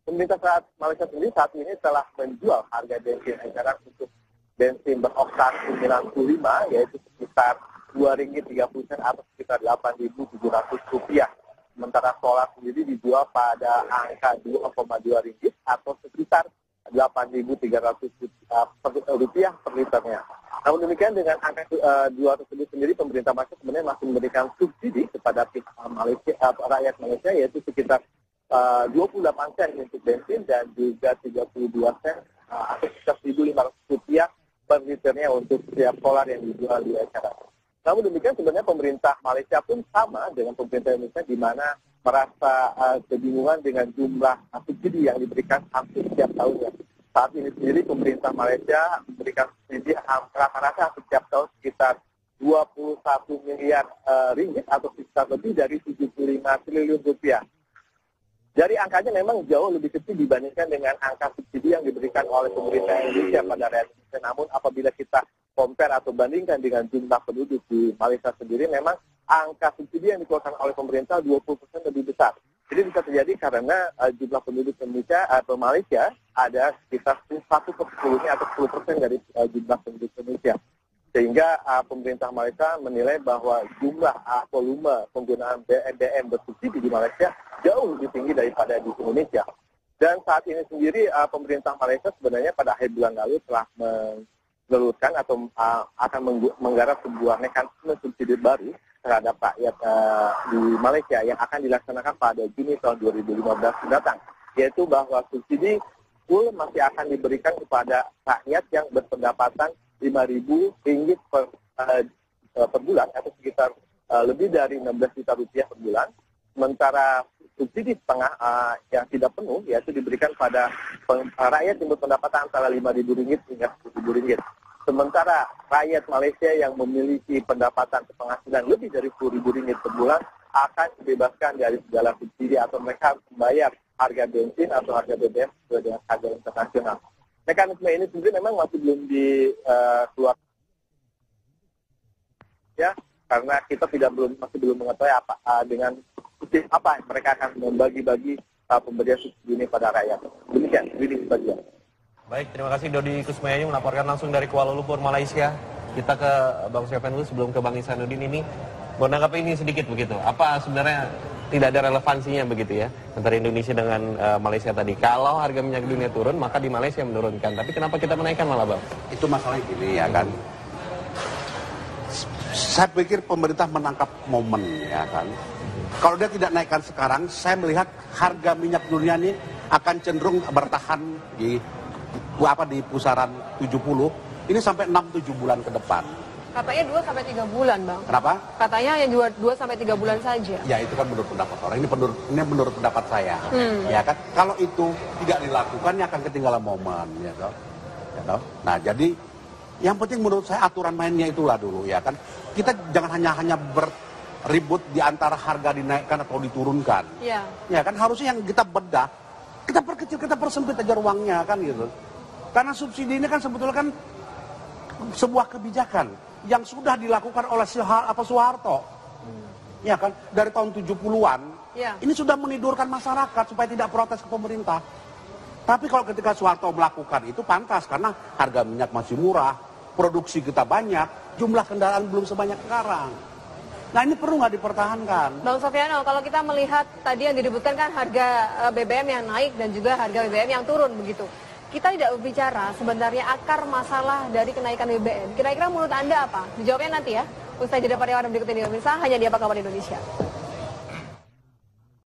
Pemerintah Malaysia sendiri saat ini telah menjual harga bensin eceran untuk bensin beroktan 95 yaitu sekitar RM2.30 atau sekitar Rp8.700. Sementara solar sendiri dijual pada angka Rp2,2 atau sekitar Rp8.300 per liternya. Namun demikian dengan angka jual tersebut sendiri pemerintah Malaysia sebenarnya masih memberikan subsidi kepada rakyat Malaysia yaitu sekitar 28 sen untuk bensin dan juga 32 sen atau sekitar Rp1.500 per liternya untuk setiap solar yang dijual di eceran. Namun demikian sebenarnya pemerintah Malaysia pun sama dengan pemerintah Indonesia di mana merasa kebingungan dengan jumlah subsidi yang diberikan hampir setiap tahunnya. Saat ini sendiri pemerintah Malaysia memberikan subsidi rata-rata setiap tahun sekitar 21 miliar ringgit atau sekitar lebih dari 75 triliun rupiah. Jadi angkanya memang jauh lebih kecil dibandingkan dengan angka subsidi yang diberikan oleh pemerintah Indonesia pada rakyat Indonesia. Namun apabila kita compare atau bandingkan dengan jumlah penduduk di Malaysia sendiri, memang angka subsidi yang dikeluarkan oleh pemerintah 20% lebih besar. Jadi bisa terjadi karena jumlah penduduk Indonesia atau Malaysia ada sekitar 1/10 atau 10% dari jumlah penduduk Indonesia. Sehingga pemerintah Malaysia menilai bahwa jumlah volume penggunaan BBM bersubsidi di Malaysia jauh lebih tinggi daripada di Indonesia. Dan saat ini sendiri pemerintah Malaysia sebenarnya pada akhir bulan lalu telah menelurkan atau akan menggarap sebuah mekanisme subsidi baru terhadap rakyat di Malaysia yang akan dilaksanakan pada Juni tahun 2015 mendatang. Yaitu bahwa subsidi full masih akan diberikan kepada rakyat yang berpendapatan RM5.000 per bulan atau sekitar lebih dari Rp16 juta per bulan. Sementara subsidi setengah yang tidak penuh yaitu diberikan pada rakyat yang berpendapatan antara RM5.000 hingga Rp10.000. Sementara rakyat Malaysia yang memiliki pendapatan penghasilan lebih dari Rp10.000 per bulan akan dibebaskan dari segala subsidi atau mereka harus membayar harga bensin atau harga BBM sesuai dengan harga internasional. Mekanisme ini sendiri memang masih belum dikeluarkan ya karena kita masih belum mengetahui dengan sistem apa mereka akan membagi-bagi pemberian subsidi ini pada rakyat. Demikian, Willy Bagian. Baik, terima kasih Dodi Kusmayadi melaporkan langsung dari Kuala Lumpur, Malaysia. Kita ke Bang Syafian dulu sebelum ke Bang Ihsanuddin ini. Menanggapi ini sedikit begitu. Apa sebenarnya tidak ada relevansinya begitu ya antara Indonesia dengan Malaysia tadi? Kalau harga minyak dunia turun, maka di Malaysia menurunkan. Tapi kenapa kita menaikkan malah, Bang? Itu masalahnya gini ya kan. Saya pikir pemerintah menangkap momen ya kan. Kalau dia tidak naikkan sekarang, saya melihat harga minyak dunia ini akan cenderung bertahan di pusaran 70. Ini sampai 6-7 bulan ke depan. Katanya 2-3 bulan, Bang. Kenapa? Katanya yang 2-3 bulan saja. Ya itu kan menurut pendapat orang. Ini menurut pendapat saya. Ya kan? Kalau itu tidak dilakukan, ya akan ketinggalan momen. Ya toh? Ya toh? Nah jadi yang penting menurut saya aturan mainnya itulah dulu ya kan. Kita jangan hanya berribut di antara harga dinaikkan atau diturunkan. Ya. Ya kan harusnya yang kita bedah, kita perkecil, kita persempit aja ruangnya kan gitu. Karena subsidi ini kan sebetulnya kan sebuah kebijakan yang sudah dilakukan oleh Soeharto. Ya kan, dari tahun 70-an. Ya. Ini sudah menidurkan masyarakat supaya tidak protes ke pemerintah. Tapi kalau ketika Soeharto melakukan itu pantas karena harga minyak masih murah, produksi kita banyak, jumlah kendaraan belum sebanyak sekarang. Nah ini perlu nggak dipertahankan? Bang Sofiano, kalau kita melihat tadi yang disebutkan kan harga BBM yang naik dan juga harga BBM yang turun begitu. Kita tidak berbicara sebenarnya akar masalah dari kenaikan BBM. Kira-kira menurut Anda apa? Dijawabnya nanti ya. Usai jeda pada berikut ini, pemirsa, hanya di Apa Kabar Indonesia.